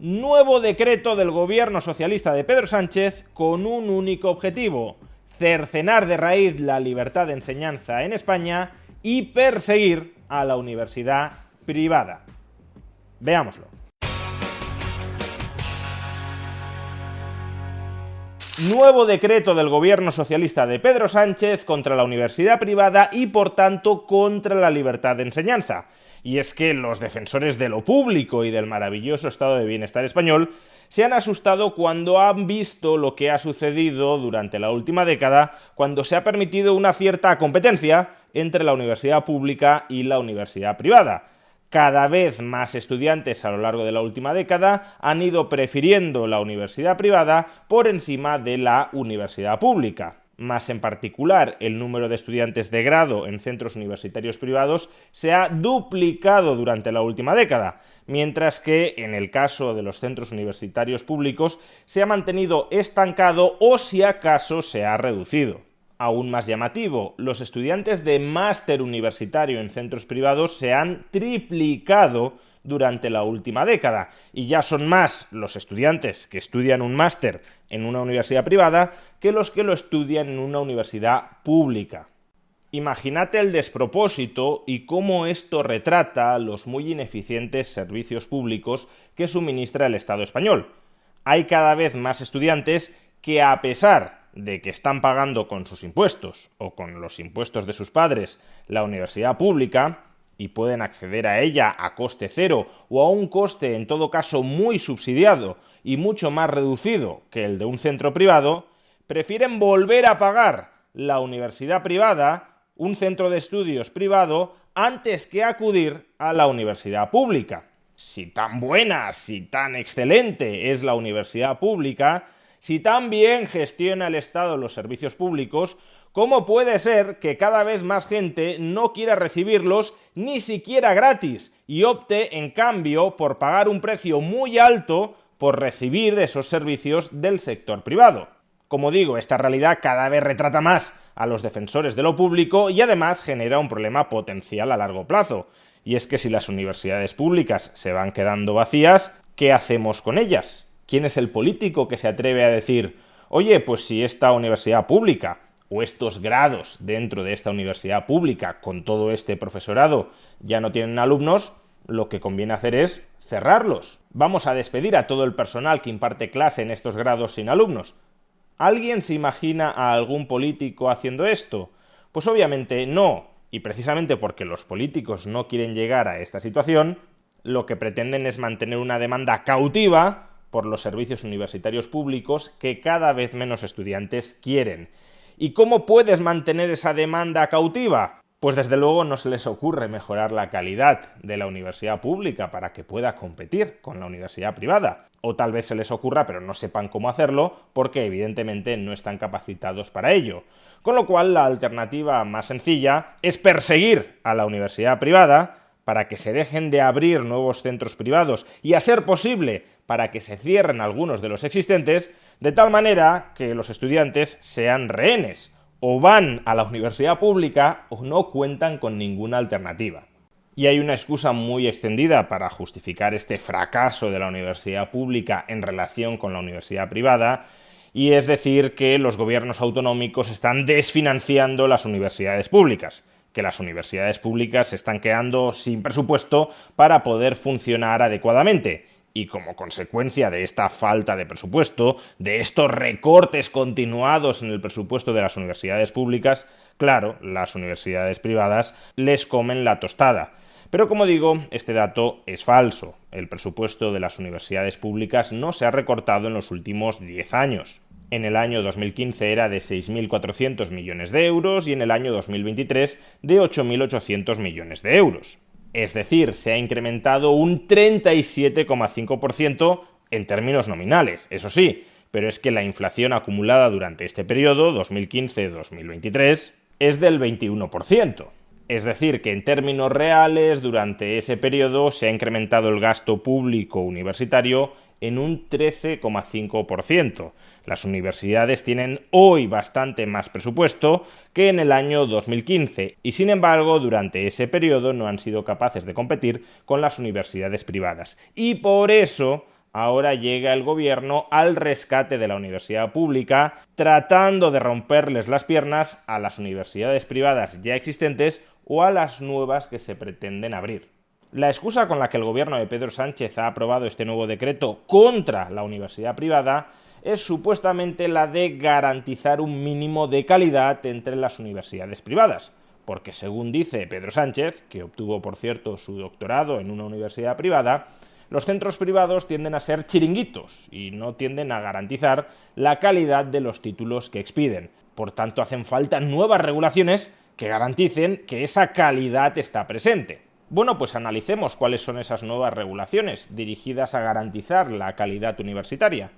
Nuevo decreto del gobierno socialista de Pedro Sánchez con un único objetivo: cercenar de raíz la libertad de enseñanza en España y perseguir a la universidad privada. Veámoslo. Nuevo decreto del gobierno socialista de Pedro Sánchez contra la universidad privada y, por tanto, contra la libertad de enseñanza. Y es que los defensores de lo público y del maravilloso estado de bienestar español se han asustado cuando han visto lo que ha sucedido durante la última década, cuando se ha permitido una cierta competencia entre la universidad pública y la universidad privada. Cada vez más estudiantes a lo largo de la última década han ido prefiriendo la universidad privada por encima de la universidad pública. Más en particular, el número de estudiantes de grado en centros universitarios privados se ha duplicado durante la última década, mientras que en el caso de los centros universitarios públicos se ha mantenido estancado o si acaso se ha reducido. Aún más llamativo, los estudiantes de máster universitario en centros privados se han triplicado durante la última década, y ya son más los estudiantes que estudian un máster en una universidad privada que los que lo estudian en una universidad pública. Imagínate el despropósito y cómo esto retrata los muy ineficientes servicios públicos que suministra el Estado español. Hay cada vez más estudiantes que, a pesar de que están pagando con sus impuestos o con los impuestos de sus padres la universidad pública y pueden acceder a ella a coste cero o a un coste en todo caso muy subsidiado y mucho más reducido que el de un centro privado, prefieren volver a pagar la universidad privada, un centro de estudios privado, antes que acudir a la universidad pública. Si tan buena, si tan excelente es la universidad pública, si tan bien gestiona el Estado los servicios públicos, ¿cómo puede ser que cada vez más gente no quiera recibirlos ni siquiera gratis y opte, en cambio, por pagar un precio muy alto por recibir esos servicios del sector privado? Como digo, esta realidad cada vez retrata más a los defensores de lo público y además genera un problema potencial a largo plazo. Y es que si las universidades públicas se van quedando vacías, ¿qué hacemos con ellas? ¿Quién es el político que se atreve a decir: oye, pues si esta universidad pública o estos grados dentro de esta universidad pública con todo este profesorado ya no tienen alumnos, lo que conviene hacer es cerrarlos? Vamos a despedir a todo el personal que imparte clase en estos grados sin alumnos. ¿Alguien se imagina a algún político haciendo esto? Pues obviamente no, y precisamente porque los políticos no quieren llegar a esta situación, lo que pretenden es mantener una demanda cautiva por los servicios universitarios públicos que cada vez menos estudiantes quieren. ¿Y cómo puedes mantener esa demanda cautiva? Pues desde luego no se les ocurre mejorar la calidad de la universidad pública para que pueda competir con la universidad privada. O tal vez se les ocurra, pero no sepan cómo hacerlo, porque evidentemente no están capacitados para ello. Con lo cual, la alternativa más sencilla es perseguir a la universidad privada para que se dejen de abrir nuevos centros privados y, a ser posible, para que se cierren algunos de los existentes, de tal manera que los estudiantes sean rehenes, o van a la universidad pública o no cuentan con ninguna alternativa. Y hay una excusa muy extendida para justificar este fracaso de la universidad pública en relación con la universidad privada, y es decir que los gobiernos autonómicos están desfinanciando las universidades públicas, que las universidades públicas se están quedando sin presupuesto para poder funcionar adecuadamente. Y como consecuencia de esta falta de presupuesto, de estos recortes continuados en el presupuesto de las universidades públicas, claro, las universidades privadas les comen la tostada. Pero como digo, este dato es falso. El presupuesto de las universidades públicas no se ha recortado en los últimos 10 años. En el año 2015 era de 6.400 millones de euros y en el año 2023 de 8.800 millones de euros. Es decir, se ha incrementado un 37,5% en términos nominales, eso sí, pero es que la inflación acumulada durante este periodo, 2015-2023, es del 21%. Es decir, que en términos reales, durante ese periodo se ha incrementado el gasto público universitario en un 13,5%. Las universidades tienen hoy bastante más presupuesto que en el año 2015 y, sin embargo, durante ese periodo no han sido capaces de competir con las universidades privadas. Y por eso ahora llega el gobierno al rescate de la universidad pública, tratando de romperles las piernas a las universidades privadas ya existentes o a las nuevas que se pretenden abrir. La excusa con la que el gobierno de Pedro Sánchez ha aprobado este nuevo decreto contra la universidad privada es supuestamente la de garantizar un mínimo de calidad entre las universidades privadas, porque según dice Pedro Sánchez, que obtuvo por cierto su doctorado en una universidad privada, los centros privados tienden a ser chiringuitos y no tienden a garantizar la calidad de los títulos que expiden. Por tanto, hacen falta nuevas regulaciones que garanticen que esa calidad está presente. Bueno, pues analicemos cuáles son esas nuevas regulaciones dirigidas a garantizar la calidad universitaria.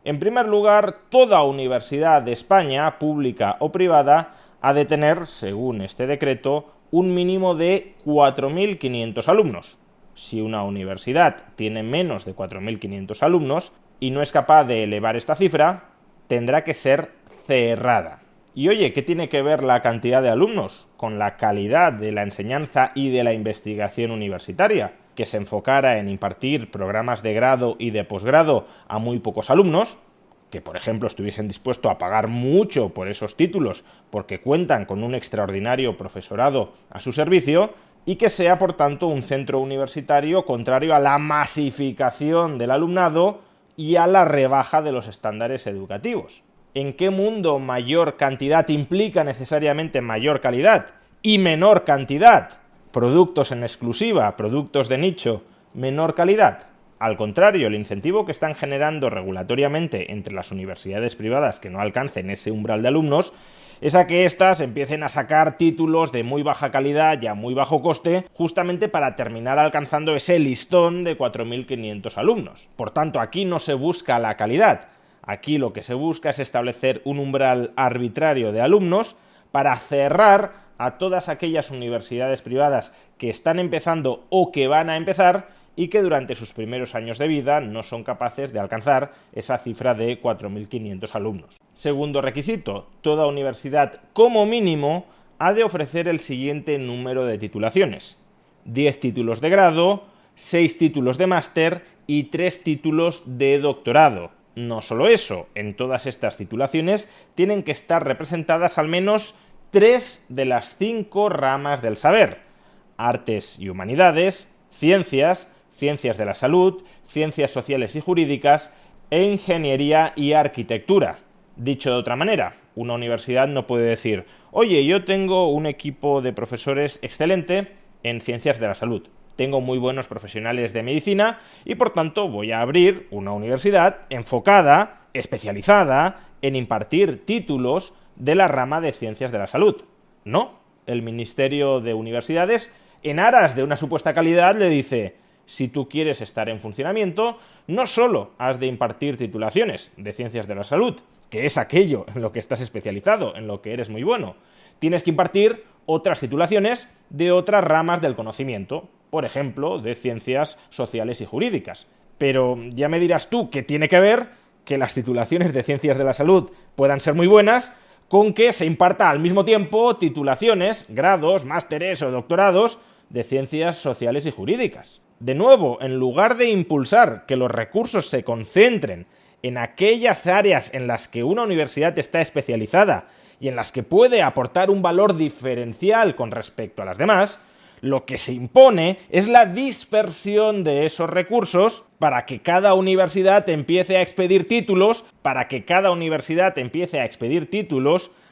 En primer lugar, toda universidad de España, pública o privada, ha de tener, según este decreto, un mínimo de 4.500 alumnos. Si una universidad tiene menos de 4.500 alumnos y no es capaz de elevar esta cifra, tendrá que ser cerrada. Y oye, ¿qué tiene que ver la cantidad de alumnos con la calidad de la enseñanza y de la investigación universitaria? Que se enfocara en impartir programas de grado y de posgrado a muy pocos alumnos, que por ejemplo estuviesen dispuestos a pagar mucho por esos títulos porque cuentan con un extraordinario profesorado a su servicio, y que sea por tanto un centro universitario contrario a la masificación del alumnado y a la rebaja de los estándares educativos. ¿En qué mundo mayor cantidad implica necesariamente mayor calidad y menor cantidad? Productos en exclusiva, productos de nicho, menor calidad. Al contrario, el incentivo que están generando regulatoriamente entre las universidades privadas que no alcancen ese umbral de alumnos es a que éstas empiecen a sacar títulos de muy baja calidad y a muy bajo coste, justamente para terminar alcanzando ese listón de 4.500 alumnos. Por tanto, aquí no se busca la calidad. Aquí lo que se busca es establecer un umbral arbitrario de alumnos para cerrar a todas aquellas universidades privadas que están empezando o que van a empezar y que durante sus primeros años de vida no son capaces de alcanzar esa cifra de 4.500 alumnos. Segundo requisito, toda universidad como mínimo ha de ofrecer el siguiente número de titulaciones: 10 títulos de grado, 6 títulos de máster y 3 títulos de doctorado. No solo eso, en todas estas titulaciones tienen que estar representadas al menos 3 de las 5 ramas del saber: artes y humanidades, ciencias, ciencias de la salud, ciencias sociales y jurídicas e ingeniería y arquitectura. Dicho de otra manera, una universidad no puede decir: oye, yo tengo un equipo de profesores excelente en ciencias de la salud, tengo muy buenos profesionales de medicina y por tanto voy a abrir una universidad enfocada, especializada en impartir títulos de la rama de ciencias de la salud. No, el Ministerio de Universidades, en aras de una supuesta calidad, le dice: si tú quieres estar en funcionamiento, no solo has de impartir titulaciones de ciencias de la salud, que es aquello en lo que estás especializado, en lo que eres muy bueno, tienes que impartir otras titulaciones de otras ramas del conocimiento, por ejemplo, de ciencias sociales y jurídicas. Pero ya me dirás tú qué tiene que ver que las titulaciones de ciencias de la salud puedan ser muy buenas con que se imparta al mismo tiempo titulaciones, grados, másteres o doctorados de ciencias sociales y jurídicas. De nuevo, en lugar de impulsar que los recursos se concentren en aquellas áreas en las que una universidad está especializada y en las que puede aportar un valor diferencial con respecto a las demás, lo que se impone es la dispersión de esos recursos para que cada universidad empiece a expedir títulos,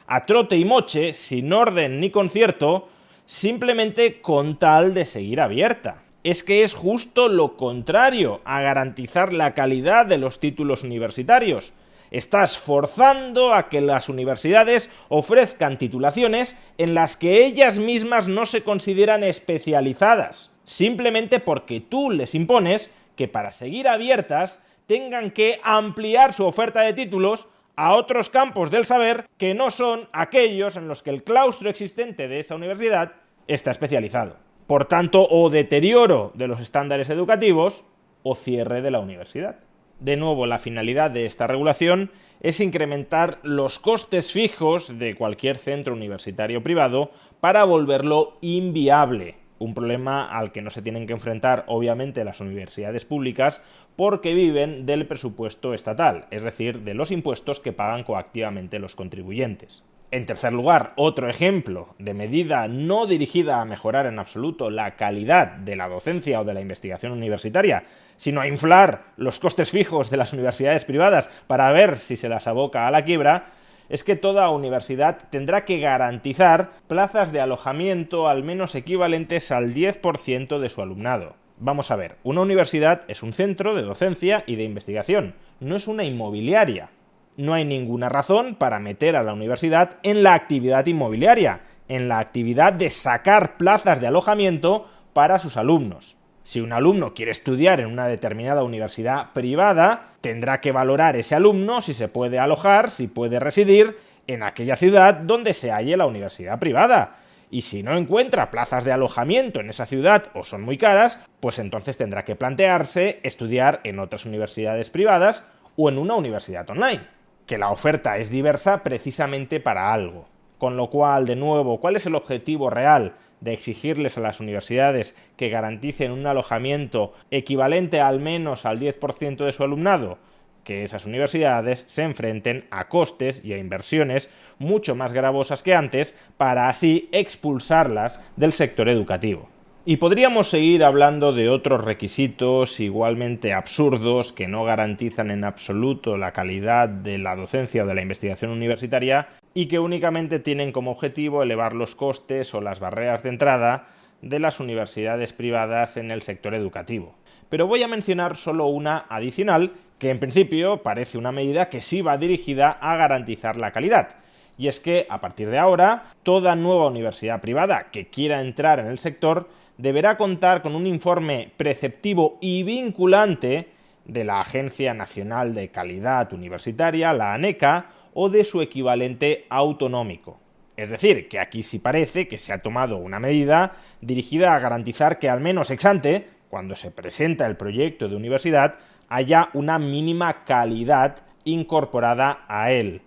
a trote y moche, sin orden ni concierto, simplemente con tal de seguir abierta. Es que es justo lo contrario a garantizar la calidad de los títulos universitarios. Estás forzando a que las universidades ofrezcan titulaciones en las que ellas mismas no se consideran especializadas, simplemente porque tú les impones que para seguir abiertas tengan que ampliar su oferta de títulos a otros campos del saber que no son aquellos en los que el claustro existente de esa universidad está especializado. Por tanto, o deterioro de los estándares educativos o cierre de la universidad. De nuevo, la finalidad de esta regulación es incrementar los costes fijos de cualquier centro universitario privado para volverlo inviable. Un problema al que no se tienen que enfrentar, obviamente, las universidades públicas porque viven del presupuesto estatal, es decir, de los impuestos que pagan coactivamente los contribuyentes. En tercer lugar, otro ejemplo de medida no dirigida a mejorar en absoluto la calidad de la docencia o de la investigación universitaria, sino a inflar los costes fijos de las universidades privadas para ver si se las aboca a la quiebra, es que toda universidad tendrá que garantizar plazas de alojamiento al menos equivalentes al 10% de su alumnado. Vamos a ver, una universidad es un centro de docencia y de investigación, no es una inmobiliaria. No hay ninguna razón para meter a la universidad en la actividad inmobiliaria, en la actividad de sacar plazas de alojamiento para sus alumnos. Si un alumno quiere estudiar en una determinada universidad privada, tendrá que valorar ese alumno si se puede alojar, si puede residir en aquella ciudad donde se halle la universidad privada. Y si no encuentra plazas de alojamiento en esa ciudad o son muy caras, pues entonces tendrá que plantearse estudiar en otras universidades privadas o en una universidad online. Que la oferta es diversa precisamente para algo. Con lo cual, de nuevo, ¿cuál es el objetivo real de exigirles a las universidades que garanticen un alojamiento equivalente al menos al 10% de su alumnado? Que esas universidades se enfrenten a costes y a inversiones mucho más gravosas que antes para así expulsarlas del sector educativo. Y podríamos seguir hablando de otros requisitos igualmente absurdos que no garantizan en absoluto la calidad de la docencia o de la investigación universitaria y que únicamente tienen como objetivo elevar los costes o las barreras de entrada de las universidades privadas en el sector educativo. Pero voy a mencionar solo una adicional que en principio parece una medida que sí va dirigida a garantizar la calidad. Y es que, a partir de ahora, toda nueva universidad privada que quiera entrar en el sector deberá contar con un informe preceptivo y vinculante de la Agencia Nacional de Calidad Universitaria, la ANECA, o de su equivalente autonómico. Es decir, que aquí sí parece que se ha tomado una medida dirigida a garantizar que al menos ex ante, cuando se presenta el proyecto de universidad, haya una mínima calidad incorporada a él.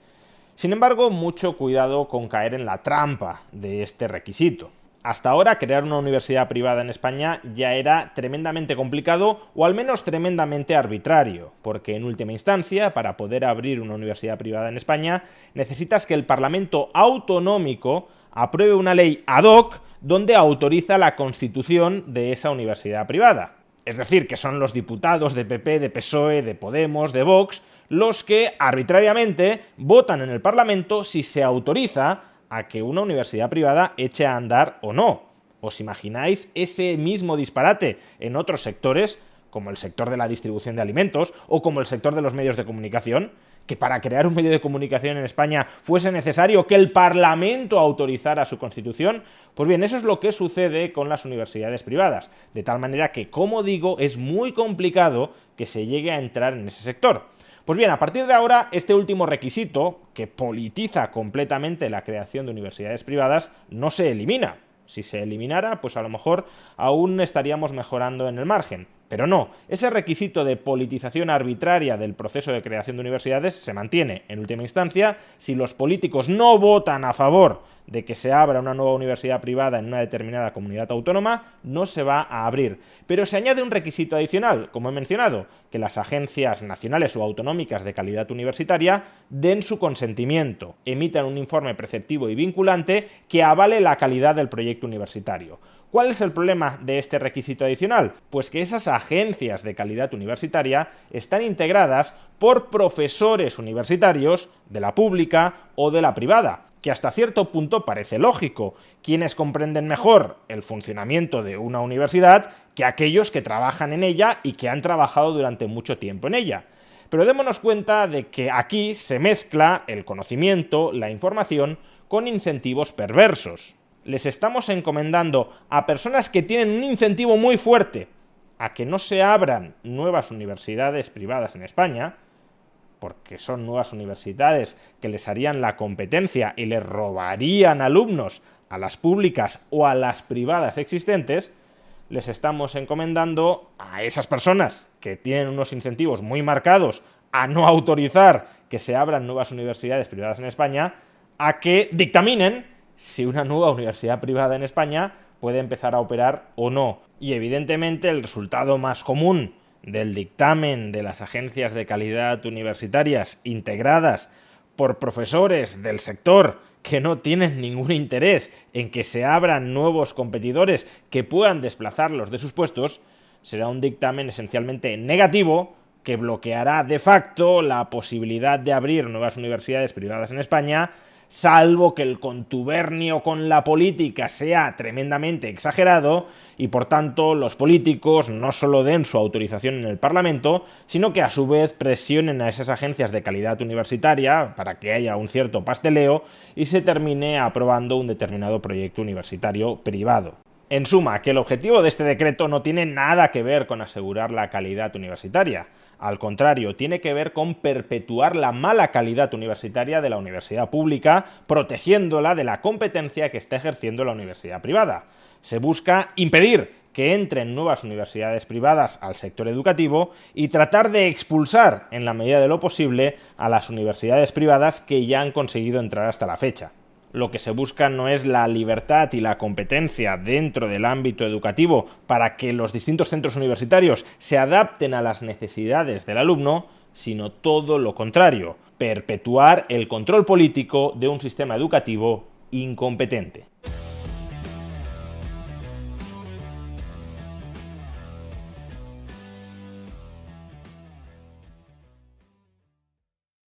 Sin embargo, mucho cuidado con caer en la trampa de este requisito. Hasta ahora, crear una universidad privada en España ya era tremendamente complicado o al menos tremendamente arbitrario, porque en última instancia, para poder abrir una universidad privada en España, necesitas que el Parlamento autonómico apruebe una ley ad hoc donde autoriza la constitución de esa universidad privada. Es decir, que son los diputados de PP, de PSOE, de Podemos, de Vox, los que arbitrariamente votan en el Parlamento si se autoriza a que una universidad privada eche a andar o no. ¿Os imagináis ese mismo disparate en otros sectores, como el sector de la distribución de alimentos o como el sector de los medios de comunicación? Que para crear un medio de comunicación en España fuese necesario que el Parlamento autorizara su constitución. Pues bien, eso es lo que sucede con las universidades privadas, de tal manera que, como digo, es muy complicado que se llegue a entrar en ese sector. Pues bien, a partir de ahora, este último requisito, que politiza completamente la creación de universidades privadas, no se elimina. Si se eliminara, pues a lo mejor aún estaríamos mejorando en el margen. Pero no, ese requisito de politización arbitraria del proceso de creación de universidades se mantiene, en última instancia, si los políticos no votan a favor de que se abra una nueva universidad privada en una determinada comunidad autónoma, no se va a abrir. Pero se añade un requisito adicional, como he mencionado, que las agencias nacionales o autonómicas de calidad universitaria den su consentimiento, emitan un informe preceptivo y vinculante que avale la calidad del proyecto universitario. ¿Cuál es el problema de este requisito adicional? Pues que esas agencias de calidad universitaria están integradas por profesores universitarios de la pública o de la privada, que hasta cierto punto parece lógico, quienes comprenden mejor el funcionamiento de una universidad que aquellos que trabajan en ella y que han trabajado durante mucho tiempo en ella. Pero démonos cuenta de que aquí se mezcla el conocimiento, la información, con incentivos perversos. Les estamos encomendando a personas que tienen un incentivo muy fuerte a que no se abran nuevas universidades privadas en España, porque son nuevas universidades que les harían la competencia y les robarían alumnos a las públicas o a las privadas existentes. Les estamos encomendando a esas personas que tienen unos incentivos muy marcados a no autorizar que se abran nuevas universidades privadas en España, a que dictaminen si una nueva universidad privada en España puede empezar a operar o no. Y evidentemente el resultado más común del dictamen de las agencias de calidad universitarias integradas por profesores del sector que no tienen ningún interés en que se abran nuevos competidores que puedan desplazarlos de sus puestos, será un dictamen esencialmente negativo que bloqueará de facto la posibilidad de abrir nuevas universidades privadas en España, salvo que el contubernio con la política sea tremendamente exagerado y por tanto los políticos no solo den su autorización en el Parlamento, sino que a su vez presionen a esas agencias de calidad universitaria para que haya un cierto pasteleo y se termine aprobando un determinado proyecto universitario privado. En suma, que el objetivo de este decreto no tiene nada que ver con asegurar la calidad universitaria. Al contrario, tiene que ver con perpetuar la mala calidad universitaria de la universidad pública, protegiéndola de la competencia que está ejerciendo la universidad privada. Se busca impedir que entren nuevas universidades privadas al sector educativo y tratar de expulsar, en la medida de lo posible, a las universidades privadas que ya han conseguido entrar hasta la fecha. Lo que se busca no es la libertad y la competencia dentro del ámbito educativo para que los distintos centros universitarios se adapten a las necesidades del alumno, sino todo lo contrario, perpetuar el control político de un sistema educativo incompetente.